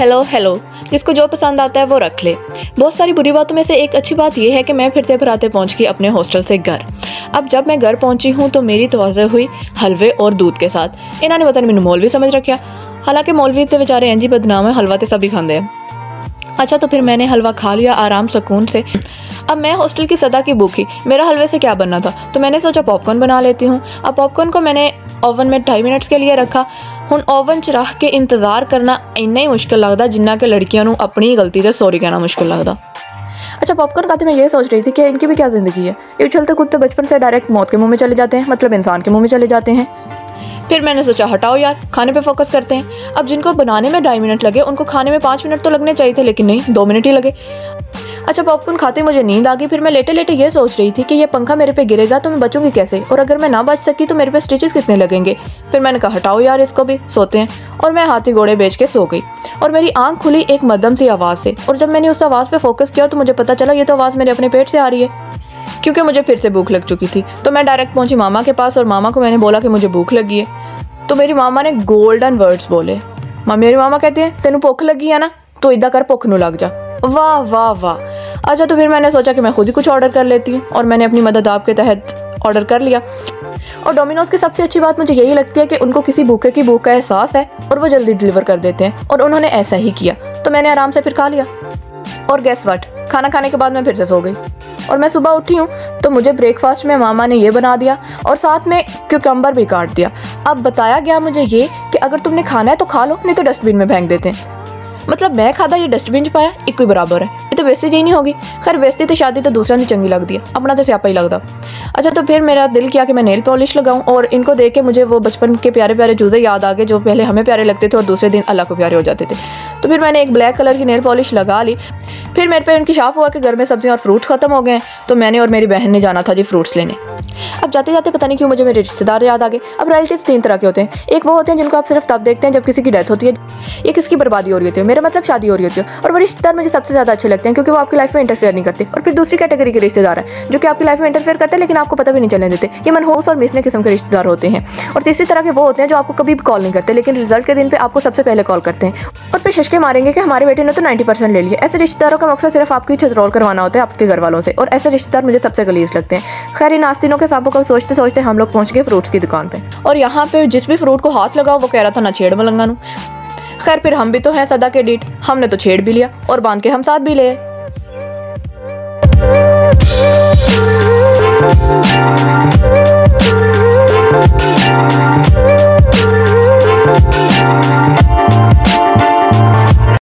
Hello hello, जिसको जो पसंद आता है वो रख ले। बहुत सारी बुरी बातों में से एक अच्छी बात यह है कि मैं फिरते फराते पहुंच गई अपने हॉस्टल से घर। अब जब मैं घर पहुंची हूं तो मेरी तवज्जो हुई हलवे और दूध के साथ। इन्होंने पता नहीं मैंने मौलवी समझ रखा, हालांकि मौलवी तो बेचारे इंजी बदनाम है, हलवा तो सभी खाते हैं। अच्छा, तो फिर मैंने हलवा खा लिया आराम सुकून से। अब मैं हॉस्टल की सदा की भूखी, मेरा हलवे से क्या बनना था, तो मैंने सोचा पॉपकॉर्न बना लेती हूँ। अब पॉपकॉर्न को मैंने ओवन में 2.5 मिनट्स के लिए रखा। हुण ओवन च रख के इंतज़ार करना इन्ना ही मुश्किल लगता जिन्ना कि लड़कियों को अपनी गलती से सॉरी कहना मुश्किल लगता। अच्छा, पॉपकॉर्न खाते मैं ये सोच रही थी कि इनकी भी क्या ज़िंदगी है, ये उछलते कूदते बचपन से डायरेक्ट मौत के मुँह में चले जाते हैं, मतलब इंसान के मुँह में चले जाते हैं। फिर मैंने सोचा हटाओ यार, खाने पे फोकस करते हैं। अब जिनको बनाने में 2.5 मिनट लगे उनको खाने में 5 मिनट तो लगने चाहिए थे, लेकिन नहीं, 2 मिनट ही लगे। अच्छा, पॉपकॉर्न खाते मुझे नींद आ गई। फिर मैं लेटे लेटे ये सोच रही थी कि ये पंखा मेरे पे गिरेगा तो मैं बचूंगी कैसे, और अगर मैं ना बच सकी तो मेरे पे स्टिचेस कितने लगेंगे। फिर मैंने कहा हटाओ यार, इसको भी सोते हैं, और मैं हाथी घोड़े बेच के सो गई। और मेरी आंख खुली एक मध्यम सी आवाज़ से, और जब मैंने उस आवाज़ पे फोकस किया तो मुझे पता चला ये तो आवाज़ मेरे अपने पेट से आ रही है, क्योंकि मुझे फिर से भूख लग चुकी थी। तो मैं डायरेक्ट पहुंची मामा के पास और मामा को मैंने बोला कि मुझे भूख लगी है। तो मेरी मामा ने गोल्डन वर्ड्स बोले। मेरी मामा कहते हैं तेनू भुख लगी है ना, तो इदा कर भुख नू लग जा। वाह वाह वाह। अच्छा, तो फिर मैंने सोचा कि मैं खुद ही कुछ ऑर्डर कर लेती हूँ, और मैंने अपनी मदद आपके तहत ऑर्डर कर लिया। और डोमिनोज की सबसे अच्छी बात मुझे यही लगती है कि उनको किसी भूखे की भूख का एहसास है और वो जल्दी डिलीवर कर देते हैं, और उन्होंने ऐसा ही किया। तो मैंने आराम से फिर खा लिया। और गेस व्हाट, खाना खाने के बाद मैं फिर से सो गई। और मैं सुबह उठी हूँ तो मुझे ब्रेकफास्ट में मामा ने ये बना दिया और साथ में क्यूकम्बर भी काट दिया। अब बताया गया मुझे ये कि अगर तुमने खाना है तो खा लो, नहीं तो डस्टबिन में फेंक देते हैं। मतलब मैं खादा ये डस्टबिन च पाया, एक ही बराबर है, ये तो बेइज्जती ही नहीं होगी। खैर बेइज्जती तो शादी तो दूसरा नहीं चंगी लगती है, अपना तो स्यापा ही लगता। अच्छा, तो फिर मेरा दिल किया कि मैं नेल पॉलिश लगाऊं, और इनको देख के मुझे वो बचपन के प्यारे प्यारे जूते याद आ गए जो पहले हमें प्यारे लगते थे और दूसरे दिन अल्लाह को प्यारे हो जाते थे। तो फिर मैंने एक ब्लैक कलर की नेल पॉलिश लगा ली। फिर मेरे पे इंकशाफ हुआ कि घर में सब्जियां और फ्रूट्स ख़त्म हो गए हैं, तो मैंने और मेरी बहन ने जाना था जी फ्रूट्स लेने। अब जाते जाते पता नहीं क्यों मुझे मेरे रिश्तेदार याद आ गए। अब रिलेटिव्स 3 तरह के होते हैं। एक वो होते हैं जिनको आप सिर्फ तब देखते हैं जब किसी की डेथ होती है या किसकी बर्बादी हो रही होती है, मेरा मतलब शादी हो रही होती है, और वो रिश्तेदार मुझे सबसे ज़्यादा अच्छे लगते हैं क्योंकि वो आपकी लाइफ में इंटरफेयर नहीं करते। और फिर दूसरी कैटेगरी के रिश्तेदार हैं जो कि आपकी लाइफ में इंटरफेयर करते हैं लेकिन आपको पता भी नहीं चलने देते, ये मनहूस और मिसने किस्म के रिश्तेदार होते हैं। और तीसरी तरह के वो होते हैं जो आपको कभी भी कॉल नहीं करते लेकिन रिजल्ट के दिन पे आपको सबसे पहले कॉल करते हैं और फिर शशके मारेंगे कि हमारे बेटे ने तो 90% ले लिया। ऐसे रिश्तेदारों का मकसद सिर्फ आपकी छतरोल करवाना होता है आपके घर वालों से, और ऐसे रिश्तेदार मुझे सबसे गलीज लगते हैं। खैर, इन आस्तीनों के सांपों को सोचते सोचते हम लोग पहुंच गए फ्रूट्स की दुकान पे, और यहाँ पे जिस भी फ्रूट को हाथ लगाओ वो कह रहा था ना छेड़ मलंगा नू। खैर, फिर हम भी तो हैं सदा के डीठ, हमने तो छेड़ भी लिया और बांध के हम साथ भी ले।